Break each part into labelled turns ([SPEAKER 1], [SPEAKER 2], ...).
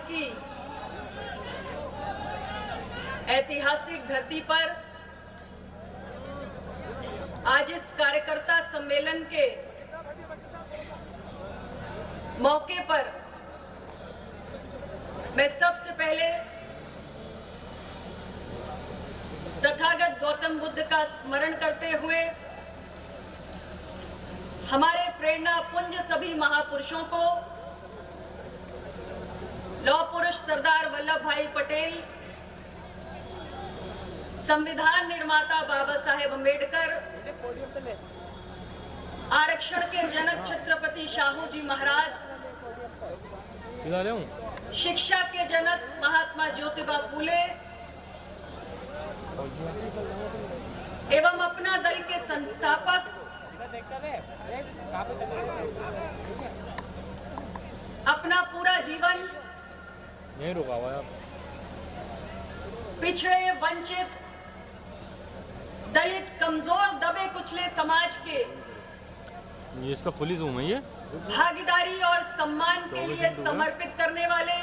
[SPEAKER 1] की ऐतिहासिक धरती पर आज इस कार्यकर्ता सम्मेलन के मौके पर मैं सबसे पहले तथागत गौतम बुद्ध का स्मरण करते हुए हमारे प्रेरणा पुंज सभी महापुरुषों को, लौह पुरुष सरदार वल्लभ भाई पटेल, संविधान निर्माता बाबा साहेब अम्बेडकर, आरक्षण के जनक छत्रपति शाहू जी महाराज, शिक्षा के जनक महात्मा ज्योतिबा फूले एवं अपना दल के संस्थापक अपना पूरा जीवन
[SPEAKER 2] नहीं रुका हुआ है।
[SPEAKER 1] पिछड़े, वंचित, दलित, कमजोर, दबे कुचले समाज के
[SPEAKER 2] ये इसका फुली जूम है, ये
[SPEAKER 1] भागीदारी और सम्मान के लिए समर्पित करने वाले,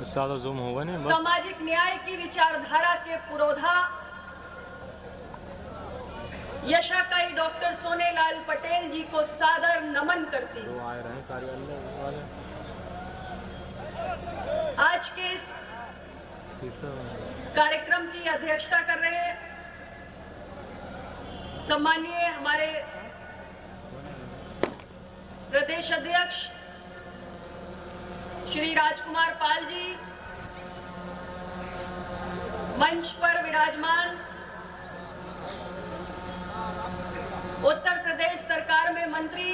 [SPEAKER 2] ज्यादा जूम होगा नहीं,
[SPEAKER 1] सामाजिक न्याय की विचारधारा के पुरोधा यशाकाई डॉक्टर सोनेलाल पटेल जी को सादर नमन करती हूँ।
[SPEAKER 2] आए रहे कार्यालय वाले।
[SPEAKER 1] आज के इस कार्यक्रम की अध्यक्षता कर रहे सम्माननीय हमारे प्रदेश अध्यक्ष श्री राजकुमार पाल जी, मंच पर विराजमान उत्तर प्रदेश सरकार में मंत्री,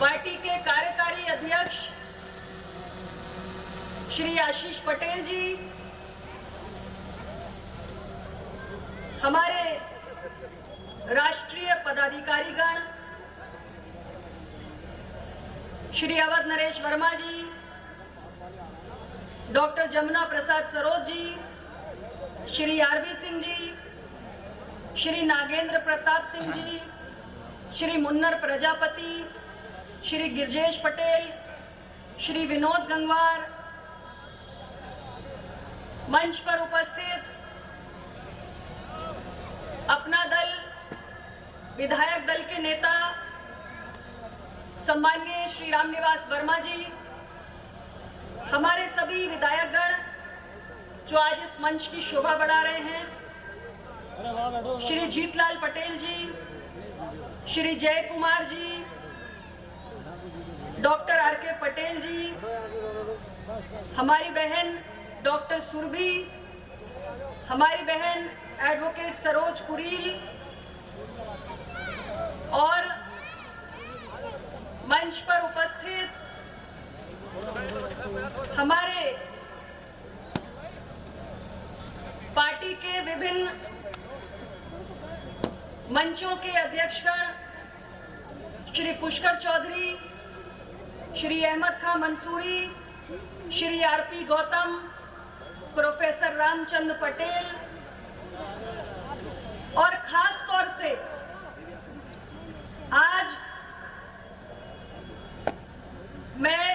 [SPEAKER 1] पार्टी के कार्यकारी अध्यक्ष श्री आशीष पटेल जी, हमारे राष्ट्रीय पदाधिकारीगण श्री अवध नरेश वर्मा जी, डॉक्टर जमुना प्रसाद सरोज जी, श्री आरबी सिंह जी, श्री नागेंद्र प्रताप सिंह जी, श्री मुन्नर प्रजापति, श्री गिरजेश पटेल, श्री विनोद गंगवार, मंच पर उपस्थित अपना दल विधायक दल के नेता सम्माननीय श्री रामनिवास वर्मा जी, हमारे सभी विधायकगण जो आज इस मंच की शोभा बढ़ा रहे हैं, श्री जीतलाल पटेल जी, श्री जय कुमार जी, डॉक्टर आर के पटेल जी, हमारी बहन डॉक्टर सुरभि, हमारी बहन एडवोकेट सरोज कुरील और मंच पर उपस्थित हमारे पार्टी के विभिन्न मंचों के अध्यक्षगण श्री पुष्कर चौधरी, श्री अहमद खां मंसूरी, श्री आरपी गौतम, प्रोफेसर रामचंद्र पटेल और खास तौर से आज मैं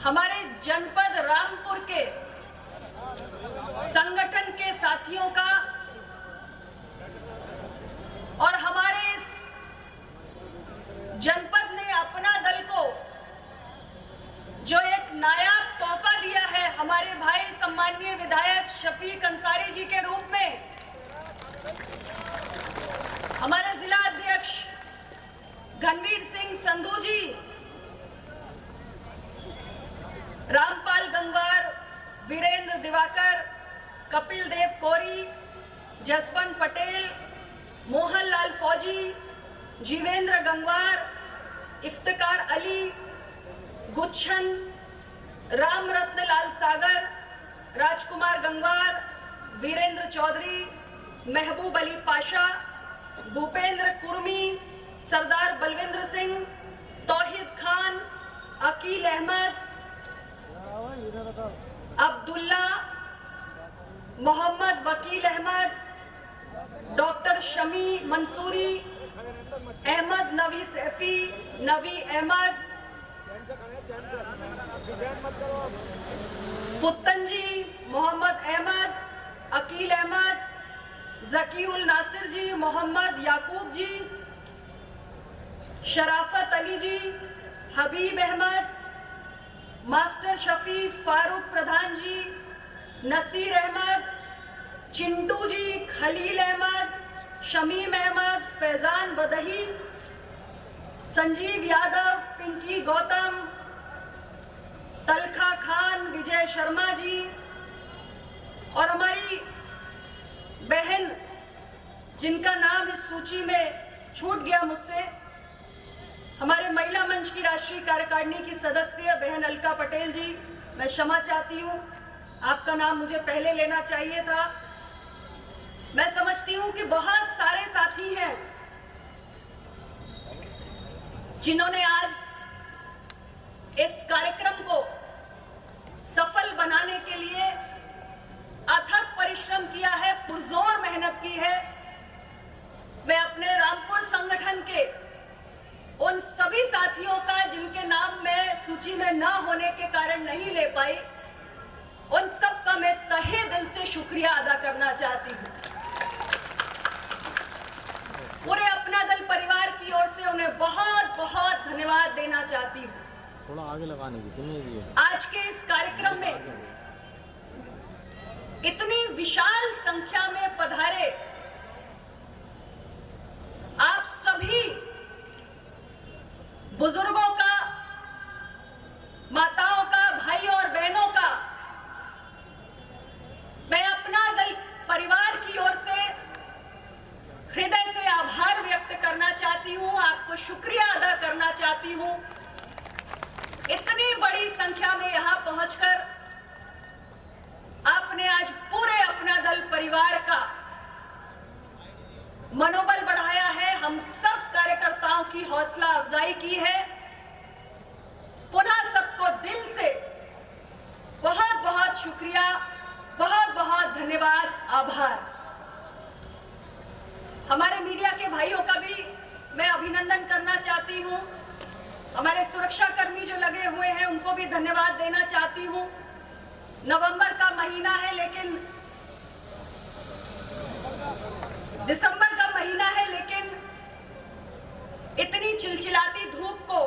[SPEAKER 1] हमारे जनपद रामपुर के संगठन के साथियों का और हमारे इस जनपद ने अपना दल को जो एक नायाब तोहफा दिया है हमारे भाई सम्माननीय विधायक शफीक अंसारी जी के रूप में, हमारे जिला अध्यक्ष घनवीर सिंह संधू जी, रामपाल गंगवार, वीरेंद्र दिवाकर, कपिल देव कोरी, जसवंत पटेल, मोहनलाल फौजी, जीवेंद्र गंगवार, इफ्तिकार अली, गुच्छन, राम रत्न लाल सागर, राजकुमार गंगवार, वीरेंद्र चौधरी, महबूब अली पाशा, भूपेंद्र कुर्मी, सरदार बलविंद्र सिंह, तौहीद खान, अकील अहमद, अब्दुल्ला, मोहम्मद वकील अहमद, डॉक्टर शमी मंसूरी, अहमद नवी सैफी, नवी अहमद, पुत्तन जी, मोहम्मद अहमद, अकील अहमद, जकीउल नासिर जी, मोहम्मद याकूब जी, शराफत अली जी, हबीब अहमद, मास्टर शफी, फारूक प्रधान जी, नसीर अहमद, चिंटू जी, खलील अहमद, शमीम अहमद, फैजान बदही, संजीव यादव, पिंकी गौतम, तलखा खान, विजय शर्मा जी और हमारी बहन जिनका नाम इस सूची में छूट गया मुझसे, हमारे महिला मंच की राष्ट्रीय कार्यकारिणी की सदस्य बहन अलका पटेल जी, मैं क्षमा चाहती हूँ, आपका नाम मुझे पहले लेना चाहिए था। मैं समझती हूँ कि बहुत सारे साथी हैं जिन्होंने आज इस कार्यक्रम को सफल बनाने के लिए अथक परिश्रम किया है, पुरजोर मेहनत की है। मैं अपने रामपुर संगठन के उन सभी साथियों का जिनके नाम मैं सूची में न होने के कारण नहीं ले पाई, उन सब का मैं तहे दिल से शुक्रिया अदा करना चाहती हूँ। पूरे अपना दल परिवार की ओर से उन्हें बहुत बहुत धन्यवाद देना चाहती हूँ।
[SPEAKER 2] थोड़ा आगे लगाने की नहीं है।
[SPEAKER 1] आज के इस कार्यक्रम में इतनी विशाल संख्या में पधारे आप सभी बुजुर्गों का, माताओं का, भाई और बहनों का मैं अपना दल परिवार की ओर से हृदय से आभार व्यक्त करना चाहती हूं, आपको शुक्रिया अदा करना चाहती हूं। इतनी बड़ी संख्या में यहां पहुंचकर आपने आज पूरे अपना दल परिवार का मनोबल बढ़ाया है, हम सब कार्यकर्ताओं की हौसला अफजाई की है। पुनः सबको दिल से बहुत बहुत शुक्रिया, बहुत बहुत धन्यवाद, आभार। हमारे मीडिया के भाइयों का भी मैं अभिनंदन करना चाहती हूं। हमारे सुरक्षा कर्मी जो लगे हुए हैं उनको भी धन्यवाद देना चाहती हूं। नवंबर का महीना है लेकिन दिसंबर का महीना है, लेकिन इतनी चिलचिलाती धूप को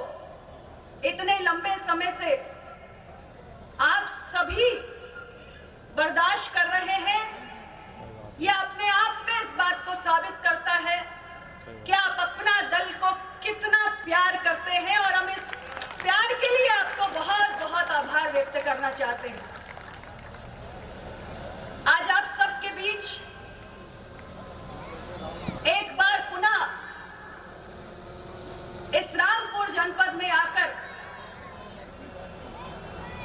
[SPEAKER 1] इतने लंबे समय से आप सभी बर्दाश्त कर रहे हैं। यह अपने आप में इस बात को साबित करता है कि आप अपना दल को कितना प्यार करते हैं और हम इस प्यार के लिए आपको बहुत बहुत आभार व्यक्त करना चाहते हैं। आज आप सबके बीच एक बार पुनः इस रामपुर जनपद में आकर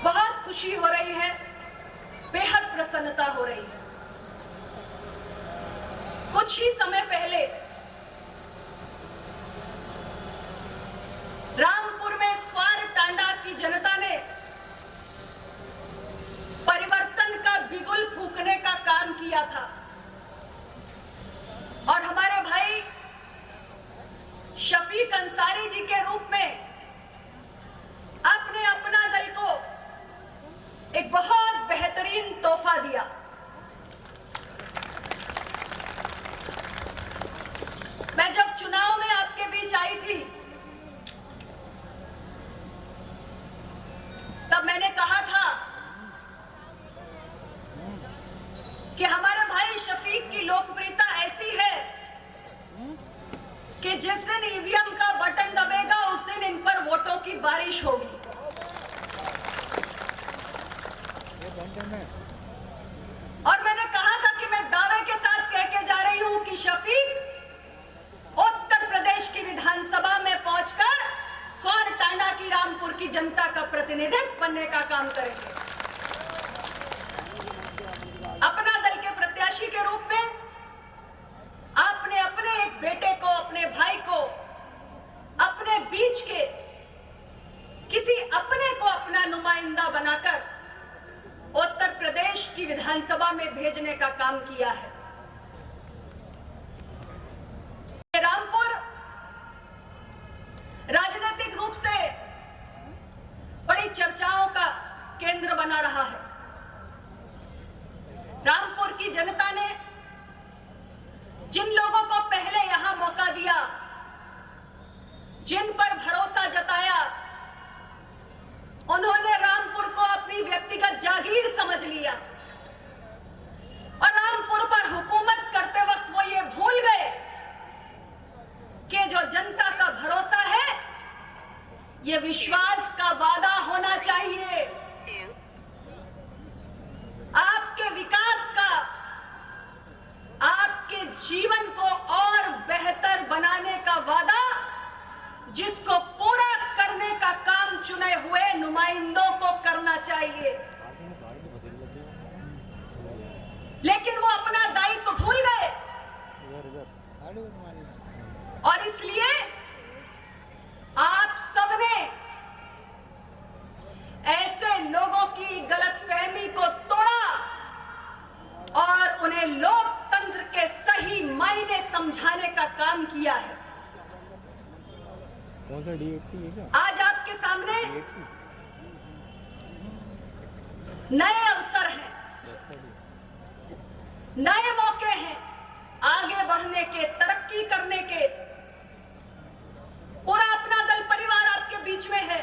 [SPEAKER 1] बहुत खुशी हो रही है, बेहद प्रसन्नता हो रही है। कुछ ही समय पहले रामपुर में स्वार टांडा की जनता ने परिवर्तन का बिगुल फूंकने का काम किया था और हमारे भाई शफीक अंसारी जी के रूप में आपने अपना दल को एक बहुत बेहतरीन तोहफा दिया। मैं जब चुनाव में आपके बीच आई थी तब मैंने कहा था कि हमारे भाई शफीक की लोकप्रियता ऐसी है कि जिस दिन ईवीएम का बटन दबेगा उस दिन इन पर वोटों की बारिश होगी। और मैंने कहा था कि मैं दावे के साथ कह के जा रही हूं कि शफीक उत्तर प्रदेश की विधानसभा में पहुंचकर स्वार टांडा की रामपुर की जनता का प्रतिनिधित्व बनने का काम करेंगे। अपना दल के प्रत्याशी के रूप में आपने अपने एक बेटे को, अपने भाई को, अपने बीच के किसी अपने को अपना नुमाइंदा बनाकर उत्तर प्रदेश की विधानसभा में भेजने का काम किया है। रामपुर राजनीतिक रूप से बड़ी चर्चाओं का केंद्र बना रहा है। रामपुर की जनता ने जिन लोगों को पहले यहां मौका दिया, जिन पर भरोसा जताया, उन्होंने रामपुर को अपनी व्यक्तिगत जागीर समझ लिया और रामपुर पर हुकूमत करते वक्त वो ये भूल गए कि जो जनता का भरोसा है ये विश्वास का वादा होना चाहिए। आपके विकास का, आपके जीवन को और बेहतर बनाने का वादा जिसको पूरा करने का काम चुने हुए नुमाइंदों को करना चाहिए, लेकिन वो अपना दायित्व भूल गए और इसलिए आप सबने ऐसे लोगों की गलतफहमी को तोड़ा और उन्हें लोकतंत्र के सही मायने समझाने का काम किया है।
[SPEAKER 2] कौन सा D80 है क्या?
[SPEAKER 1] आज आपके सामने नए अवसर हैं, नए मौके हैं आगे बढ़ने के, तरक्की करने के। पूरा अपना दल परिवार आपके बीच में है।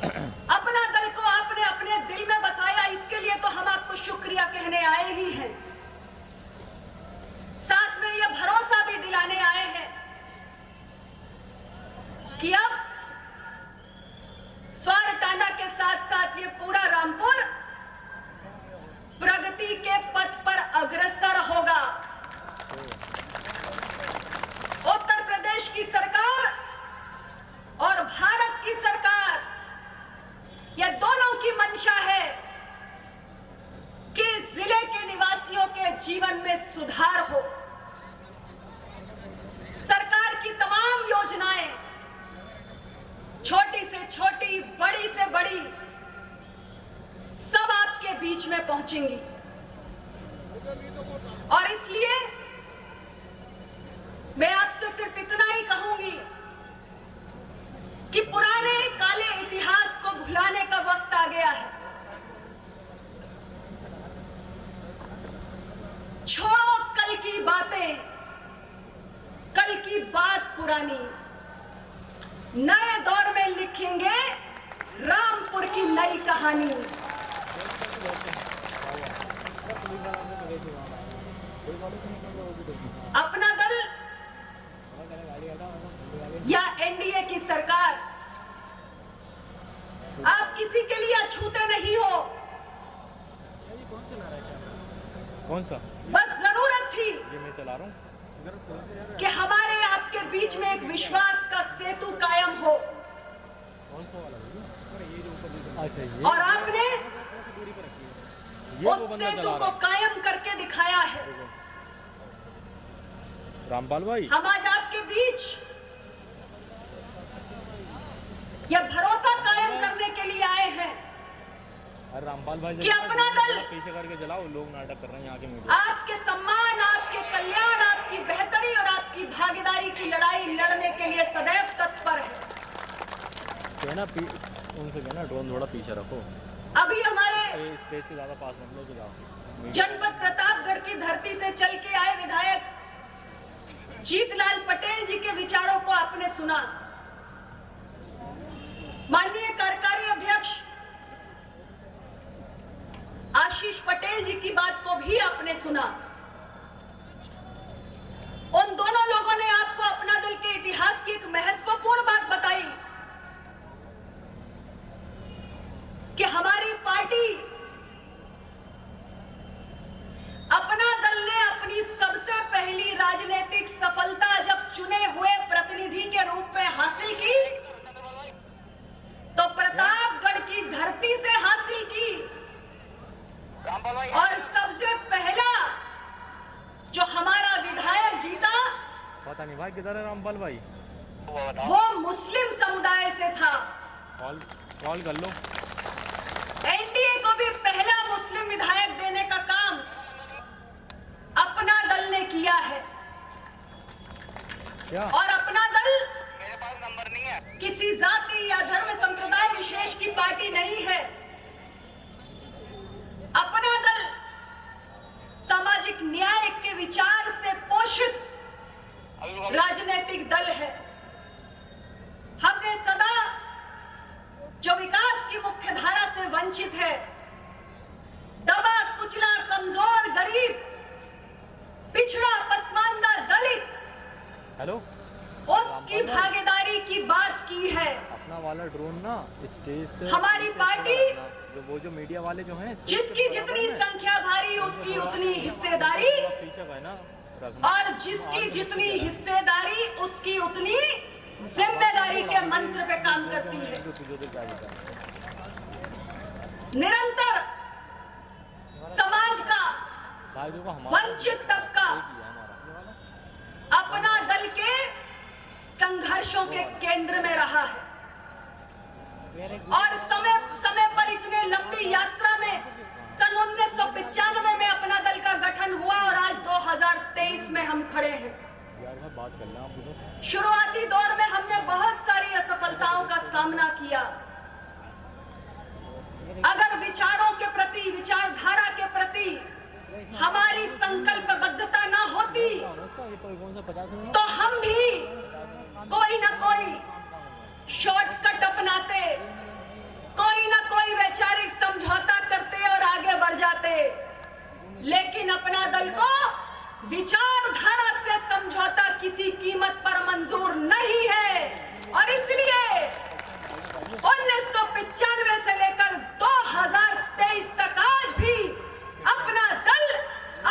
[SPEAKER 1] अपना दल को आपने अपने दिल में बसाया, इसके लिए तो हम आपको शुक्रिया कहने आए ही हैं। साथ में यह भरोसा भी दिलाने आए हैं कि अब स्वारटांडा के साथ साथ ये पूरा रामपुर प्रगति के पथ पर अग्रसर होगा। उत्तर प्रदेश की सरकार और भारत की सरकार, यह दोनों की मंशा है कि जिले के निवासियों के जीवन में सुधार हो। सरकार की तमाम योजनाएं, छोटी से छोटी, बड़ी से बड़ी, सब आपके बीच में पहुंचेंगी। और इसलिए मैं आपसे सिर्फ इतना ही कहूंगी कि पुराने काले इतिहास को भुलाने का वक्त आ गया है। छोड़ो कल की बातें, कल की बात पुरानी, नए दौर में लिखेंगे रामपुर की नई कहानी। अपना दल या एनडीए की सरकार, आप किसी के लिए अछूते नहीं हो।
[SPEAKER 2] कौन सा?
[SPEAKER 1] बस जरूरत थी
[SPEAKER 2] ये मैं चला रहा हूँ
[SPEAKER 1] कि हमारे आपके बीच में एक विश्वास का सेतु कायम हो।
[SPEAKER 2] कौन सा वाला? अच्छा ये
[SPEAKER 1] और आपने उस
[SPEAKER 2] वो बंदा
[SPEAKER 1] सेतु
[SPEAKER 2] चला
[SPEAKER 1] को
[SPEAKER 2] रहा है।
[SPEAKER 1] कायम करके दिखाया है।
[SPEAKER 2] रामपाल भाई,
[SPEAKER 1] हम आज आपके बीच यह भरोसा कायम करने के लिए आए हैं
[SPEAKER 2] अरे रामपाल भाई
[SPEAKER 1] कि अपना दल
[SPEAKER 2] पीछे करके चलाओ, लोग नाटक कर रहे हैं यहाँ के मीडिया।
[SPEAKER 1] आपके सम्मान, आपके कल्याण, आपकी बेहतरी और आपकी भागीदारी की लड़ाई लड़ने के लिए सदैव तत्पर है।
[SPEAKER 2] कहना उनसे कहना ड्रोन थोड़ा पीछे रखो,
[SPEAKER 1] अभी हमारे
[SPEAKER 2] स्पेस के ज्यादा पास मत लो कि जाओ।
[SPEAKER 1] जनपद प्रतापगढ़ की धरती से चल के आए विधायक जीतलाल पटेल जी के विचारों को आपने सुना। माननीय कार्यकारी अध्यक्ष आशीष पटेल जी की बात को भी आपने सुना। उन दोनों लोगों ने आपको अपना दल के इतिहास की एक महत्वपूर्ण बात बताई कि हमारी पार्टी, अपना दल ने अपनी सबसे पहली राजनीतिक सफलता जब चुने हुए प्रतिनिधि के रूप में हासिल की तो प्रतापगढ़ की धरती से हासिल की। और सबसे पहला जो हमारा विधायक जीता,
[SPEAKER 2] पता नहीं भाई किधर है रामपाल भाई,
[SPEAKER 1] वो मुस्लिम समुदाय से था।
[SPEAKER 2] कॉल कर लो।
[SPEAKER 1] एनडीए को भी पहला मुस्लिम विधायक देने का काम अपना दल ने किया है।
[SPEAKER 2] क्या?
[SPEAKER 1] और अपना दल
[SPEAKER 3] मेरे पास नंबर नहीं है।
[SPEAKER 1] किसी जाति या न्याय के विचार से पोषित राजनीतिक दल है। हमने सदा जो विकास की मुख्य धारा से वंचित है, दबा कुचला, कमजोर, गरीब, पिछड़ा, पसमानदा, दलित,
[SPEAKER 2] हेलो,
[SPEAKER 1] उसकी भागीदारी की बात की है।
[SPEAKER 2] अपना वाला ड्रोन ना स्टेज से
[SPEAKER 1] हमारी पार्टी
[SPEAKER 2] जो मीडिया वाले जो हैं,
[SPEAKER 1] जिसकी जितनी संख्या भारी उसकी उतनी हिस्सेदारी,
[SPEAKER 2] है ना,
[SPEAKER 1] और जिसकी जितनी हिस्सेदारी उसकी उतनी जिम्मेदारी के मंत्र पे काम करती है। निरंतर समाज का वंचित तबका अपना दल के संघर्षों के केंद्र में रहा है और समय समय पर इतने लंबी यात्रा में सन 1995 में अपना दल का गठन हुआ और आज 2023 में हम खड़े हैं। शुरुआती दौर में हमने बहुत सारी असफलताओं का सामना किया। अगर विचारों के प्रति, विचारधारा के प्रति हमारी संकल्पबद्धता ना होती तो हम भी कोई ना कोई शॉर्टकट अपनाते, कोई ना कोई वैचारिक समझौता करते और आगे बढ़ जाते। लेकिन अपना दल को विचारधारा से समझौता किसी कीमत पर मंजूर नहीं है और इसलिए 1995 से लेकर 2023 तक आज भी अपना दल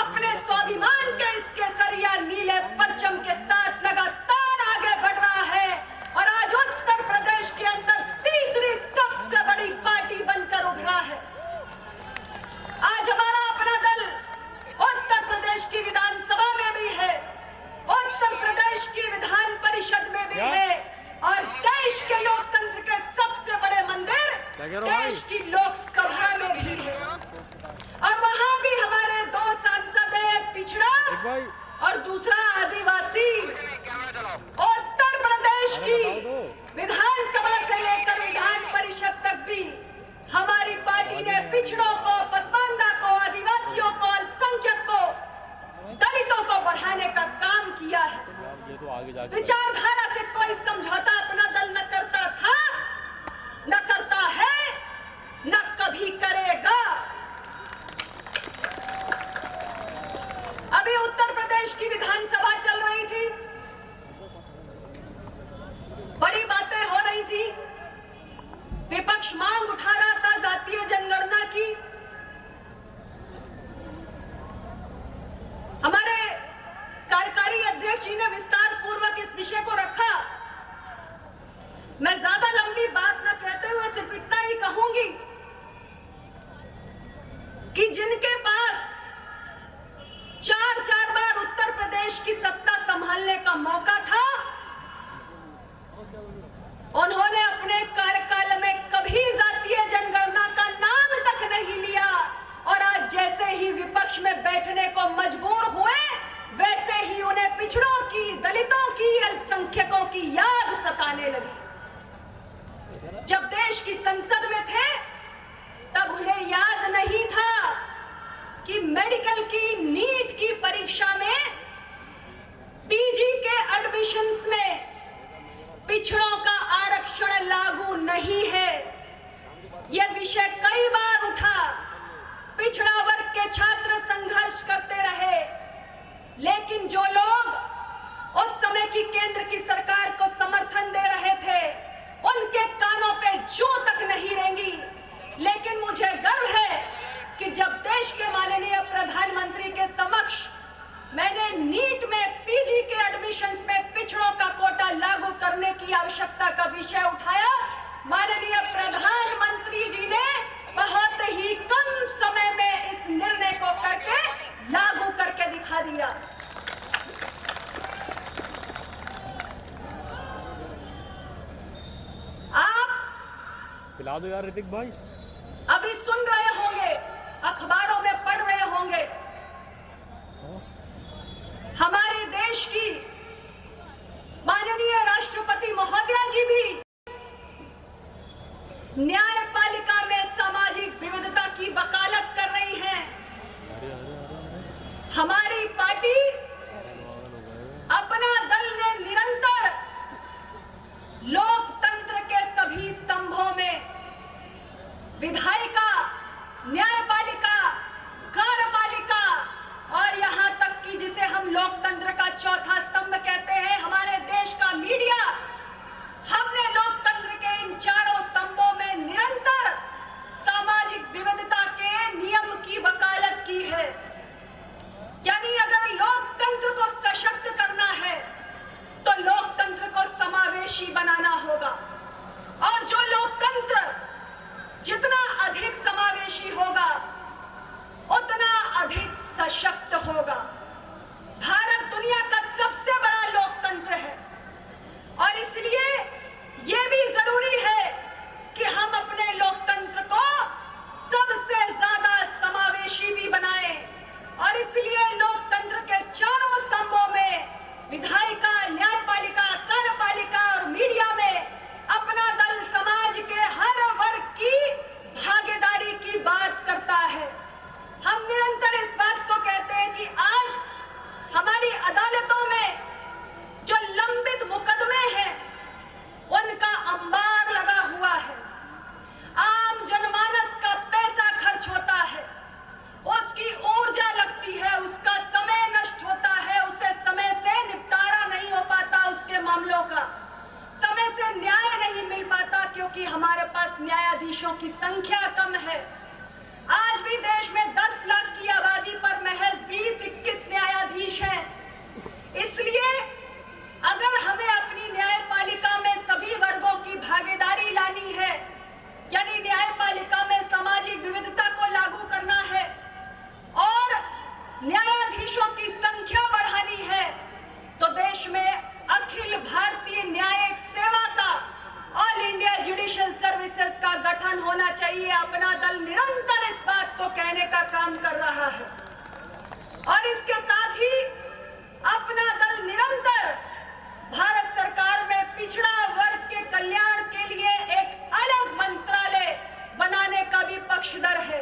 [SPEAKER 1] अपने स्वाभिमान के इस केसरिया नीले परचम के साथ लगातार आगे बढ़ रहा है और आज उत्तर प्रदेश के अंदर तीसरी सबसे बड़ी पार्टी बनकर उभरा है। आज हमारा अपना दल उत्तर प्रदेश की विधानसभा में भी है, उत्तर प्रदेश की विधान परिषद में भी है और देश के लोकतंत्र के सबसे बड़े मंदिर देश की लोकसभा में भी है और वहां भी हमारे दो सांसद हैं, एक पिछड़ा और दूसरा आदिवासी। उत्तर प्रदेश की विधानसभा से लेकर विधान परिषद तक भी हमारी पार्टी ने पिछड़ों को, पसमानदा को, आदिवासियों को, अल्पसंख्यक को, दलितों को बढ़ाने का काम किया है। विचारधारा से कोई समझौता अपना दल न करता था, न करता है, न कभी करेगा। अभी उत्तर प्रदेश की विधानसभा चल रही थी, बड़ी बातें हो रही थी, विपक्ष मांग उठा रहा था जातीय जनगणना की। हमारे कार्यकारी अध्यक्ष जी ने विस्तार पूर्वक इस विषय को रखा। मैं ज्यादा लंबी बात न कहते हुए सिर्फ इतना ही कहूंगी कि जिनके पास चार बार उत्तर प्रदेश की सत्ता संभालने का मौका था, उन्होंने अपने कार्यकाल में कभी जातीय जनगणना का नाम तक नहीं लिया और आज जैसे ही विपक्ष में बैठने को मजबूर हुए वैसे ही उन्हें पिछड़ों की, दलितों की, अल्पसंख्यकों की याद सताने लगी। जब देश की संसद में थे तब उन्हें याद नहीं था कि मेडिकल की नीट की परीक्षा में, पीजी के एडमिशंस में पिछड़ों का आरक्षण लागू नहीं है। यह विषय कई बार उठा, पिछड़ा वर्ग के छात्र संघर्ष करते रहे, लेकिन जो लोग उस समय की केंद्र की सरकार को समर्थन दे रहे थे उनके कानों पे जूं तक नहीं रेंगी। लेकिन मुझे गर्व है कि जब देश के माननीय प्रधानमंत्री के समक्ष मैंने नीट में, पीजी के एडमिशंस में पिछड़ों का कोटा लागू करने की आवश्यकता का विषय उठाया, माननीय प्रधानमंत्री जी ने बहुत ही कम समय में इस निर्णय को करके लागू करके दिखा दिया। आप
[SPEAKER 2] पिला दो यार ऋतिक भाई।
[SPEAKER 1] अभी सुन रहे होंगे, अखबारों में पढ़ रहे होंगे, हमारे देश की माननीय राष्ट्रपति महोदया जी भी न्यायपालिका में सामाजिक विविधता की वकालत कर रही हैं। हमारे सशक्त होगा। भारत दुनिया का सबसे बड़ा लोकतंत्र है और इसलिए ये भी जरूरी है कि हम अपने लोकतंत्र को सबसे ज्यादा समावेशी भी बनाएं और इसलिए लोकतंत्र के चारों स्तंभों में विधायिका, न्यायपालिका, कार्यपालिका और मीडिया में अपना दल समाज के हर वर्ग की भागीदारी की बात करता है। हम निरंतर इस बात को कहते हैं कि आज हमारी अदालतों में जो लंबित मुकदमे हैं उनका अंबार लगा हुआ है। आम जनमानस का पैसा खर्च होता है, उसकी ऊर्जा लगती है, उसका समय नष्ट होता है, उसे समय से निपटारा नहीं हो पाता, उसके मामलों का समय से न्याय नहीं मिल पाता क्योंकि हमारे पास न्यायाधीशों की संख्या कम है। आज भी देश में 10 लाख की आबादी पर महज 20-21 न्यायाधीश हैं। इसलिए अगर हमें अपनी न्यायपालिका में सभी वर्गों की भागीदारी लानी है, यानी न्यायपालिका में सामाजिक विविधता को लागू करना है और न्यायाधीशों की संख्या बढ़ानी है, तो देश में अखिल भारतीय न्यायिक सेवा का, ऑल इंडिया जुडिशियल सर्विसेज का गठन होना चाहिए। अपना दल निरंतर इस बात को कहने का काम कर रहा है और इसके साथ ही अपना दल निरंतर भारत सरकार में पिछड़ा वर्ग के कल्याण के लिए एक अलग मंत्रालय बनाने का भी पक्षधर है।